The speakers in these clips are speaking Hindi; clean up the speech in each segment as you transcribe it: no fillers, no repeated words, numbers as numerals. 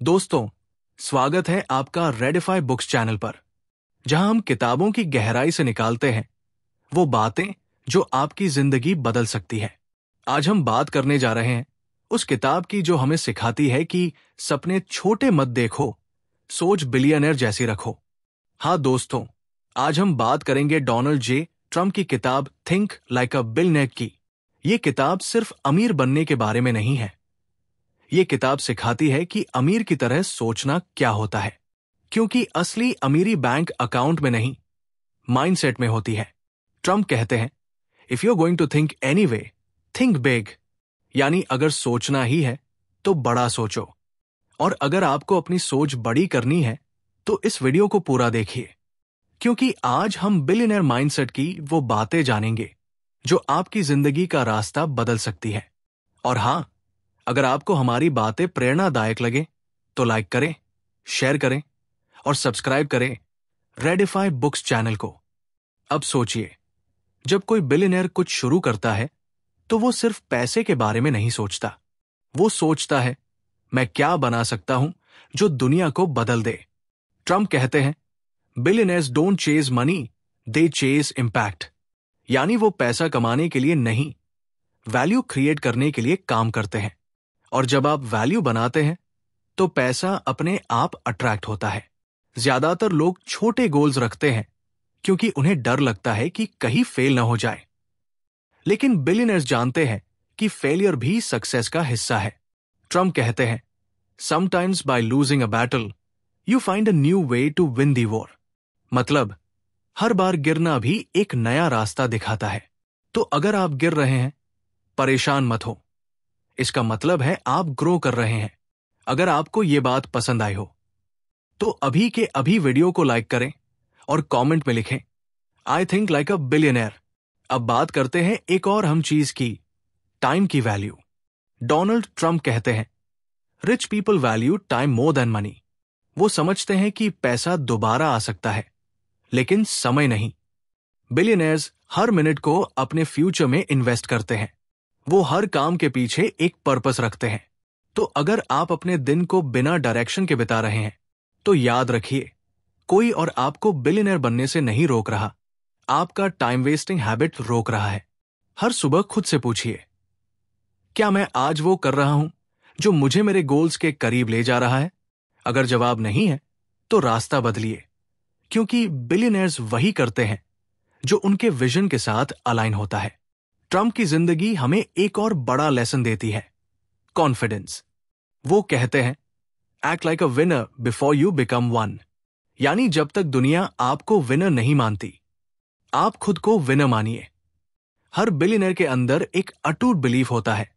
दोस्तों, स्वागत है आपका रेडिफाई बुक्स चैनल पर, जहां हम किताबों की गहराई से निकालते हैं वो बातें जो आपकी जिंदगी बदल सकती है। आज हम बात करने जा रहे हैं उस किताब की जो हमें सिखाती है कि सपने छोटे मत देखो, सोच बिलियनर जैसी रखो। हाँ दोस्तों, आज हम बात करेंगे डोनाल्ड जे ट्रंप की किताब थिंक लाइक अ बिलियनेयर की। ये किताब सिर्फ अमीर बनने के बारे में नहीं है। ये किताब सिखाती है कि अमीर की तरह सोचना क्या होता है, क्योंकि असली अमीरी बैंक अकाउंट में नहीं, माइंडसेट में होती है। ट्रंप कहते हैं, if you are going to think anyway, think big. यानी अगर सोचना ही है तो बड़ा सोचो। और अगर आपको अपनी सोच बड़ी करनी है तो इस वीडियो को पूरा देखिए, क्योंकि आज हम बिलियनर माइंडसेट की वो बातें जानेंगे जो आपकी जिंदगी का रास्ता बदल सकती है। और हां, अगर आपको हमारी बातें प्रेरणादायक लगे तो लाइक करें, शेयर करें और सब्सक्राइब करें रेडिफाई बुक्स चैनल को। अब सोचिए, जब कोई बिलियनर कुछ शुरू करता है तो वो सिर्फ पैसे के बारे में नहीं सोचता। वो सोचता है, मैं क्या बना सकता हूं जो दुनिया को बदल दे। ट्रंप कहते हैं, billionaires don't chase money, they chase impact. यानी वो पैसा कमाने के लिए नहीं, वैल्यू क्रिएट करने के लिए काम करते हैं। और जब आप वैल्यू बनाते हैं तो पैसा अपने आप अट्रैक्ट होता है। ज्यादातर लोग छोटे गोल्स रखते हैं क्योंकि उन्हें डर लगता है कि कहीं फेल ना हो जाए। लेकिन बिलियनर्स जानते हैं कि फेलियर भी सक्सेस का हिस्सा है। ट्रंप कहते हैं, sometimes by losing a battle you find a new way to win the war. मतलब हर बार गिरना भी एक नया रास्ता दिखाता है। तो अगर आप गिर रहे हैं, परेशान मत हो। इसका मतलब है आप ग्रो कर रहे हैं। अगर आपको ये बात पसंद आई हो तो अभी के अभी वीडियो को लाइक करें और कमेंट में लिखें, I think like a billionaire. अब बात करते हैं एक और अहम चीज की, टाइम की वैल्यू। डोनाल्ड ट्रंप कहते हैं, rich people value time more than money. वो समझते हैं कि पैसा दोबारा आ सकता है, लेकिन समय नहीं। बिलियनर्स हर मिनट को अपने फ्यूचर में इन्वेस्ट करते हैं। वो हर काम के पीछे एक पर्पस रखते हैं। तो अगर आप अपने दिन को बिना डायरेक्शन के बिता रहे हैं तो याद रखिए, कोई और आपको बिलियनर बनने से नहीं रोक रहा, आपका टाइम वेस्टिंग हैबिट रोक रहा है। हर सुबह खुद से पूछिए, क्या मैं आज वो कर रहा हूं जो मुझे मेरे गोल्स के करीब ले जा रहा है? अगर जवाब नहीं है तो रास्ता बदलिए, क्योंकि बिलियनर्स वही करते हैं जो उनके विजन के साथ अलाइन होता है। ट्रंप की जिंदगी हमें एक और बड़ा लेसन देती है, कॉन्फिडेंस। वो कहते हैं, act like a winner before you become one. यानी जब तक दुनिया आपको विनर नहीं मानती, आप खुद को विनर मानिए। हर बिलियनर के अंदर एक अटूट बिलीफ होता है,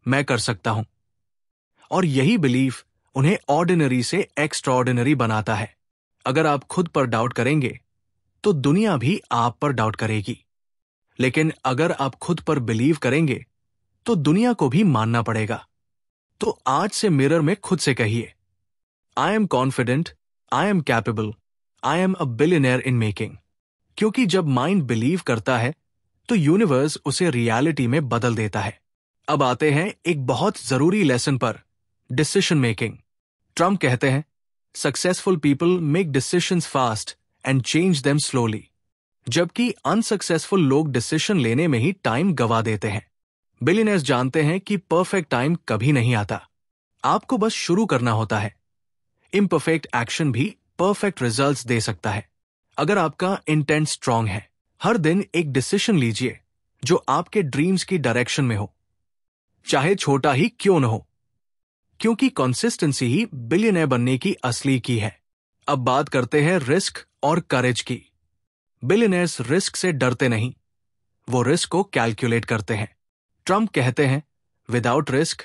मैं कर सकता हूं। और यही बिलीफ उन्हें ऑर्डिनरी से एक्स्ट्राऑर्डिनरी बनाता है। अगर आप खुद पर डाउट करेंगे तो दुनिया भी आप पर डाउट करेगी। लेकिन अगर आप खुद पर बिलीव करेंगे तो दुनिया को भी मानना पड़ेगा। तो आज से मिरर में खुद से कहिए, I am confident, I am capable, I am a billionaire in making. क्योंकि जब माइंड बिलीव करता है तो यूनिवर्स उसे रियलिटी में बदल देता है। अब आते हैं एक बहुत जरूरी लेसन पर, डिसीजन मेकिंग। ट्रंप कहते हैं, successful people make decisions fast and change them slowly. जबकि अनसक्सेसफुल लोग डिसीजन लेने में ही टाइम गवा देते हैं। बिलियनर्स जानते हैं कि परफेक्ट टाइम कभी नहीं आता, आपको बस शुरू करना होता है। इम्परफेक्ट एक्शन भी परफेक्ट रिजल्ट्स दे सकता है, अगर आपका इंटेंट स्ट्रांग है। हर दिन एक डिसीजन लीजिए जो आपके ड्रीम्स की डायरेक्शन में हो, चाहे छोटा ही क्यों न हो, क्योंकि कंसिस्टेंसी ही बिलियनर बनने की असली की है। अब बात करते हैं रिस्क और करेज की। बिलियनर्स रिस्क से डरते नहीं, वो रिस्क को कैलकुलेट करते हैं। ट्रंप कहते हैं, without risk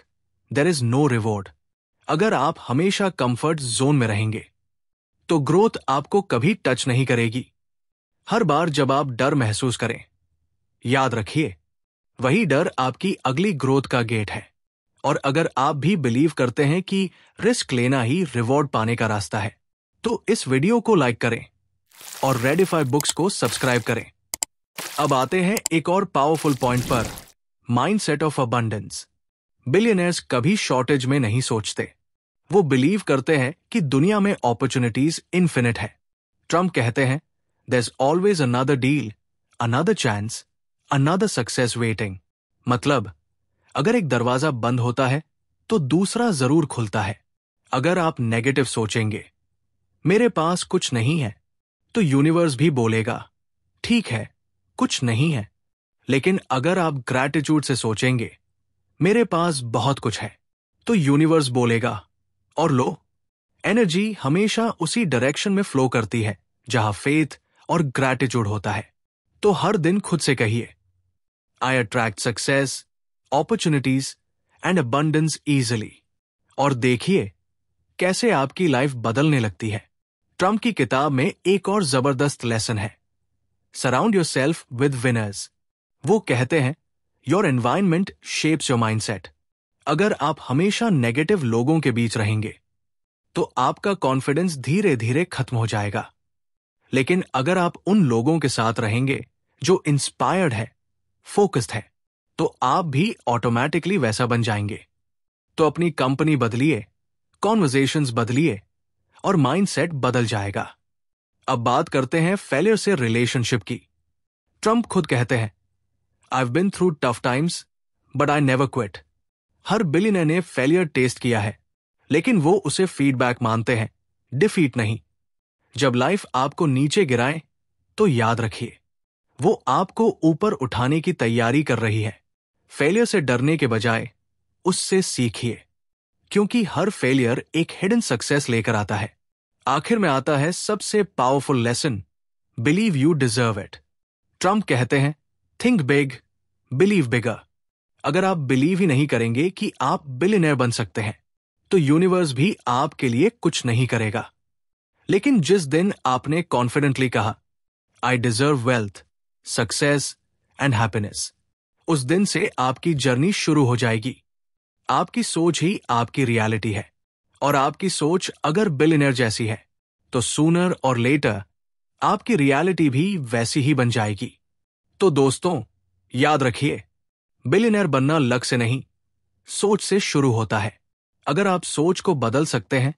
there is no reward. अगर आप हमेशा कंफर्ट जोन में रहेंगे तो ग्रोथ आपको कभी टच नहीं करेगी। हर बार जब आप डर महसूस करें, याद रखिए, वही डर आपकी अगली ग्रोथ का गेट है। और अगर आप भी बिलीव करते हैं कि रिस्क लेना ही रिवॉर्ड पाने का रास्ता है, तो इस वीडियो को लाइक करें और रेडिफाई बुक्स को सब्सक्राइब करें। अब आते हैं एक और पावरफुल पॉइंट पर, माइंडसेट ऑफ अबंडेंस। बिलियनर्स कभी शॉर्टेज में नहीं सोचते, वो बिलीव करते हैं कि दुनिया में अपॉर्चुनिटीज इन्फिनिट है। ट्रम्प कहते हैं, there's always another deal, another chance, another success waiting। मतलब, अगर एक दरवाजा बंद होता है तो दूसरा जरूर खुलता है। अगर आप नेगेटिव सोचेंगे, मेरे पास कुछ नहीं है, तो यूनिवर्स भी बोलेगा, ठीक है, कुछ नहीं है। लेकिन अगर आप ग्रैटिट्यूड से सोचेंगे, मेरे पास बहुत कुछ है, तो यूनिवर्स बोलेगा, और लो, एनर्जी हमेशा उसी डायरेक्शन में फ्लो करती है जहां फेथ और ग्रैटिट्यूड होता है। तो हर दिन खुद से कहिए, I attract success, opportunities and abundance easily, और देखिए कैसे आपकी लाइफ बदलने लगती है। ट्रम्प की किताब में एक और जबरदस्त लेसन है, सराउंड योरसेल्फ विद विनर्स। वो कहते हैं, your environment shapes your mindset. अगर आप हमेशा नेगेटिव लोगों के बीच रहेंगे तो आपका कॉन्फिडेंस धीरे धीरे खत्म हो जाएगा। लेकिन अगर आप उन लोगों के साथ रहेंगे जो इंस्पायर्ड है, फोकस्ड है, तो आप भी ऑटोमेटिकली वैसा बन जाएंगे। तो अपनी कंपनी बदलिए, कॉन्वर्सेशंस बदलिए और माइंडसेट बदल जाएगा। अब बात करते हैं फेलियर से रिलेशनशिप की। ट्रम्प खुद कहते हैं, I've been through tough times, but I never quit। Her billionaire ने फेलियर टेस्ट किया है, लेकिन वो उसे फीडबैक मानते हैं, डिफीट नहीं। जब लाइफ आपको नीचे गिराए तो याद रखिए, वो आपको ऊपर उठाने की तैयारी कर रही है। फेलियर से डरने के बजाय उससे सीखिए, क्योंकि हर फेलियर एक हिडन सक्सेस लेकर आता है। आखिर में आता है सबसे powerful lesson, believe you deserve it. Trump कहते हैं, थिंक बिग, बिलीव बिगर। अगर आप बिलीव ही नहीं करेंगे कि आप बिलियनर बन सकते हैं, तो यूनिवर्स भी आपके लिए कुछ नहीं करेगा। लेकिन जिस दिन आपने कॉन्फिडेंटली कहा, I deserve wealth, success and happiness, उस दिन से आपकी जर्नी शुरू हो जाएगी। आपकी सोच ही आपकी रियलिटी है, और आपकी सोच अगर बिलियनर जैसी है, तो सूनर और लेटर आपकी रियलिटी भी वैसी ही बन जाएगी। तो दोस्तों, याद रखिए, बिलियनर बनना लक से नहीं, सोच से शुरू होता है। अगर आप सोच को बदल सकते हैं,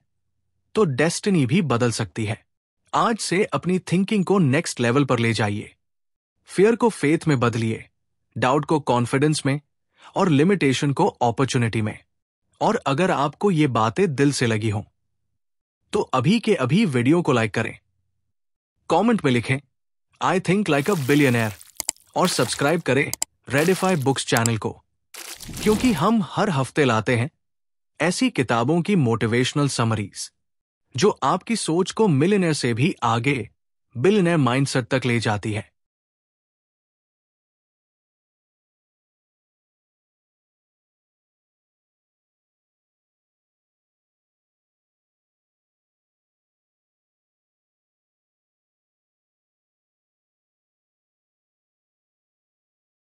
तो डेस्टिनी भी बदल सकती है। आज से अपनी थिंकिंग को नेक्स्ट लेवल पर ले जाइए। फियर को फेथ में बदलिए, डाउट को कॉन्फिडेंस में, और लिमिटेशन को अपॉर्चुनिटी में। और अगर आपको ये बातें दिल से लगी हों, तो अभी के अभी वीडियो को लाइक करें, कमेंट में लिखें, I think like a billionaire, और सब्सक्राइब करें रेडिफाई बुक्स चैनल को, क्योंकि हम हर हफ्ते लाते हैं ऐसी किताबों की मोटिवेशनल समरीज जो आपकी सोच को मिलियनर से भी आगे बिलियनर माइंडसेट तक ले जाती है।